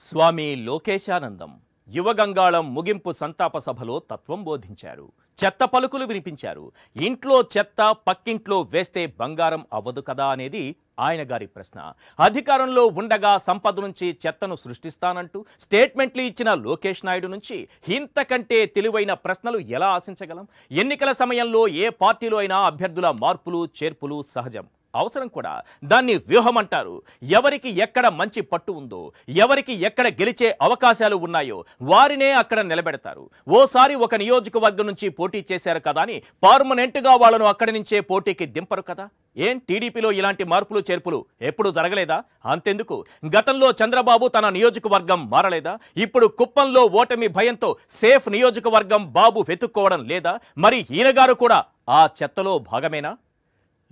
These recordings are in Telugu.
స్వామి లోకేశానందం యువగంగాళం ముగింపు సంతాప సభలో తత్వం బోధించారు. చెత్త పలుకులు వినిపించారు. ఇంట్లో చెత్త పక్కింట్లో వేస్తే బంగారం అవ్వదు కదా అనేది ఆయన గారి ప్రశ్న. అధికారంలో ఉండగా సంపద నుంచి చెత్తను సృష్టిస్తానంటూ స్టేట్మెంట్లు ఇచ్చిన లోకేష్ నాయుడు నుంచి ఇంతకంటే తెలివైన ప్రశ్నలు ఎలా ఆశించగలం? ఎన్నికల సమయంలో ఏ పార్టీలో అయినా అభ్యర్థుల మార్పులు చేర్పులు సహజం, అవసరం కూడా. దాన్ని వ్యూహం అంటారు. ఎవరికి ఎక్కడ మంచి పట్టు ఉందో, ఎవరికి ఎక్కడ గెలిచే అవకాశాలు ఉన్నాయో వారినే అక్కడ నిలబెడతారు. ఓసారి ఒక నియోజకవర్గం నుంచి పోటీ చేశారు కదా అని పర్మనెంట్గా వాళ్ళను అక్కడి నుంచే పోటీకి దింపరు కదా. ఏం టీడీపీలో ఇలాంటి మార్పులు చేర్పులు ఎప్పుడు జరగలేదా? అంతెందుకు, గతంలో చంద్రబాబు తన నియోజకవర్గం మారలేదా? ఇప్పుడు కుప్పంలో ఓటమి భయంతో సేఫ్ నియోజకవర్గం బాబు వెతుక్కోవడం లేదా? మరి ఈయనగారు కూడా ఆ చెత్తలో భాగమేనా?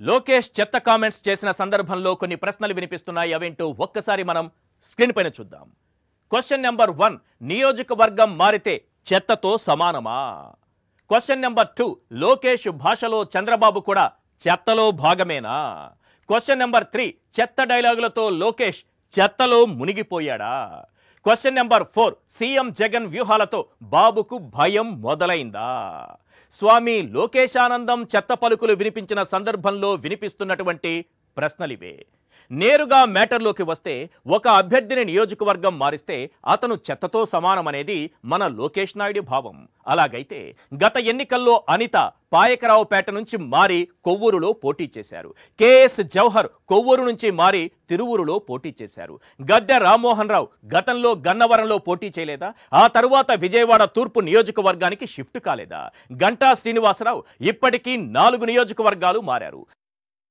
లోకేష్ చెత్త కామెంట్స్ చేసిన సందర్భంలో కొన్ని ప్రశ్నలు వినిపిస్తున్నాయి. అవేంటో ఒక్కసారి మనం స్క్రీన్ పైన చూద్దాం. క్వశ్చన్ నెంబర్ 1, నియోజకవర్గం మారితే చెత్తతో సమానమా? క్వశ్చన్ నెంబర్ 2, లోకేష్ భాషలో చంద్రబాబు కూడా చెత్తలో భాగమేనా? క్వశ్చన్ నెంబర్ 3, చెత్త డైలాగులతో లోకేష్ చెత్తలో మునిగిపోయాడా? క్వశ్చన్ నెంబర్ 4, సీఎం జగన్ వ్యూహాలతో బాబుకు భయం మొదలైందా? స్వామి లోకేశానందం చెత్త పలుకులు వినిపించిన సందర్భంలో వినిపిస్తున్నటువంటి ప్రశ్నలివే. నేరుగా మ్యాటర్లోకి వస్తే, ఒక అభ్యర్థిని నియోజకవర్గం మారిస్తే అతను చెత్తతో సమానమనేది మన లోకేష్ నాయుడు భావం. అలాగైతే గత ఎన్నికల్లో అనిత పాయకరావుపేట నుంచి మారి కొవ్వూరులో పోటీ చేశారు. కేఎస్ జవహర్ కొవ్వూరు నుంచి మారి తిరువూరులో పోటీ చేశారు. గద్దె రామ్మోహన్ రావు గతంలో గన్నవరంలో పోటీ చేయలేదా? ఆ తరువాత విజయవాడ తూర్పు నియోజకవర్గానికి షిఫ్ట్ కాలేదా? గంటా శ్రీనివాసరావు ఇప్పటికీ 4 నియోజకవర్గాలు మారారు.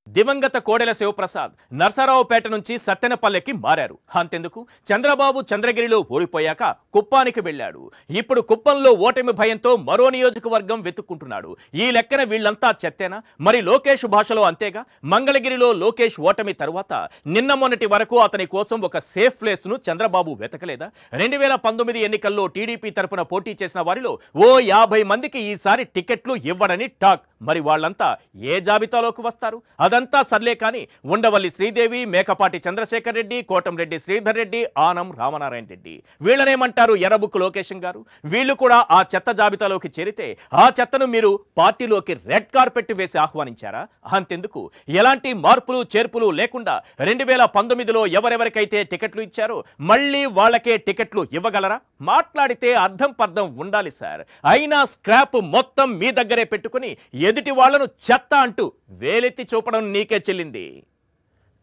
దివంగత కోడెల శివప్రసాద్ నర్సరావుపేట నుంచి సత్తెనపల్లెకి మారారు. అంతెందుకు, చంద్రబాబు చంద్రగిరిలో ఓడిపోయాక కుప్పానికి వెళ్ళాడు. ఇప్పుడు కుప్పంలో ఓటమి భయంతో మరో నియోజకవర్గం వెతుక్కుంటున్నాడు. ఈ లెక్కన వీళ్ళంతా చెత్తేనా? మరి లోకేష్ భాషలో అంతేగా. మంగళగిరిలో లోకేష్ ఓటమి తరువాత నిన్న మొన్నటి వరకు అతని కోసం ఒక సేఫ్ ప్లేస్ ను చంద్రబాబు వెతకలేదా? 2019 ఎన్నికల్లో టీడీపీ తరపున పోటీ చేసిన వారిలో ఓ 50 మందికి ఈసారి టికెట్లు ఇవ్వడని టాక్. మరి వాళ్ళంతా ఏ జాబితాలోకి వస్తారు? అదంతా సర్లే కానీ ఉండవల్లి శ్రీదేవి, మేకపాటి చంద్రశేఖర్ రెడ్డి, కోటంరెడ్డి శ్రీధర్ రెడ్డి, ఆనం రామనారాయణ రెడ్డి, వీళ్ళనేమంటారు? ఎర్రబుక్ లోకేషన్ గారు. వీళ్ళు కూడా ఆ చెత్త జాబితాలోకి చేరితే ఆ చెత్తను మీరు పార్టీలోకి రెడ్ కార్పెట్ వేసి ఆహ్వానించారా? అంతెందుకు, ఎలాంటి మార్పులు చేర్పులు లేకుండా 2019లో ఎవరెవరికైతే టికెట్లు ఇచ్చారో మళ్ళీ వాళ్ళకే టికెట్లు ఇవ్వగలరా? మాట్లాడితే అర్థం పర్థం ఉండాలి సార్. అయినా స్క్రాప్ మొత్తం మీ దగ్గరే పెట్టుకుని ఎదుటి వాళ్లను చెత్త అంటూ వేలెత్తి చూపడం నీకే చెల్లింది.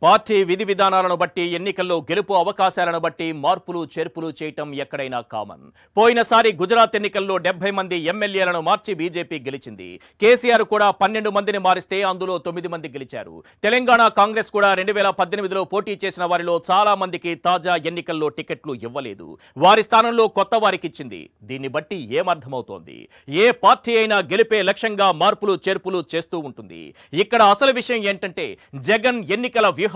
పార్టీ విధి విధానాలను బట్టి, ఎన్నికల్లో గెలుపు అవకాశాలను బట్టి మార్పులు చేర్పులు చేయటం ఎక్కడైనా కామన్. పోయినసారి గుజరాత్ ఎన్నికల్లో 70 మంది ఎమ్మెల్యేలను మార్చి బీజేపీ గెలిచింది. కేసీఆర్ కూడా 12 మందిని మారిస్తే అందులో 9 మంది గెలిచారు. తెలంగాణ కాంగ్రెస్ కూడా 2018లో పోటీ చేసిన వారిలో చాలా మందికి తాజా ఎన్నికల్లో టికెట్లు ఇవ్వలేదు. వారి స్థానంలో కొత్త వారికి ఇచ్చింది. దీన్ని బట్టి ఏమర్థమవుతోంది? ఏ పార్టీ అయినా గెలిపే లక్ష్యంగా మార్పులు చేర్పులు చేస్తూ ఉంటుంది. ఇక్కడ అసలు విషయం ఏంటంటే, జగన్ ఎన్నికల వ్యూహాలు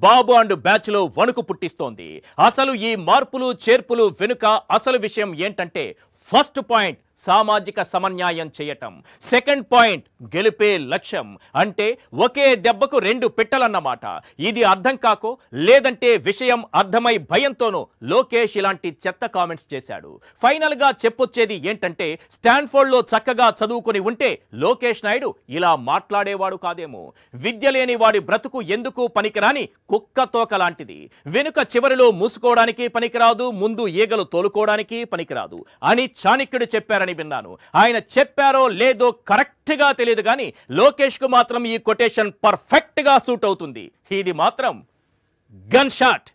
బాబు అండ్ బ్యాచ్ లో వణుకు పుట్టిస్తోంది. అసలు ఈ మార్పులు చేర్పులు వెనుక అసలు విషయం ఏంటంటే, ఫస్ట్ పాయింట్ సామాజిక సమన్యాయం చేయటం, సెకండ్ పాయింట్ గెలిపే లక్ష్యం. అంటే ఒకే దెబ్బకు 2 పిట్టలన్నమాట. ఇది అర్థం కాకో లేదంటే విషయం అర్థమై భయంతోనో లోకేష్ ఇలాంటి చెత్త కామెంట్స్ చేశాడు. ఫైనల్ గా చెప్పొచ్చేది ఏంటంటే, స్టాన్ఫోర్డ్లో చక్కగా చదువుకుని ఉంటే లోకేష్ నాయుడు ఇలా మాట్లాడేవాడు కాదేమో. విద్య లేని వాడి బ్రతుకు ఎందుకు పనికిరాని కుక్క తోక లాంటిది. వెనుక చివరిలో మూసుకోవడానికి పనికిరాదు, ముందు ఈగలు తోలుకోవడానికి పనికిరాదు అని చాణక్యుడు చెప్పారని విన్నాను. ఆయన చెప్పారో లేదో కరెక్ట్ గా తెలియదు కానీ లోకేష్ కు మాత్రం ఈ కొటేషన్ పర్ఫెక్ట్ గా సూట్ అవుతుంది. ఇది మాత్రం గన్ షాట్.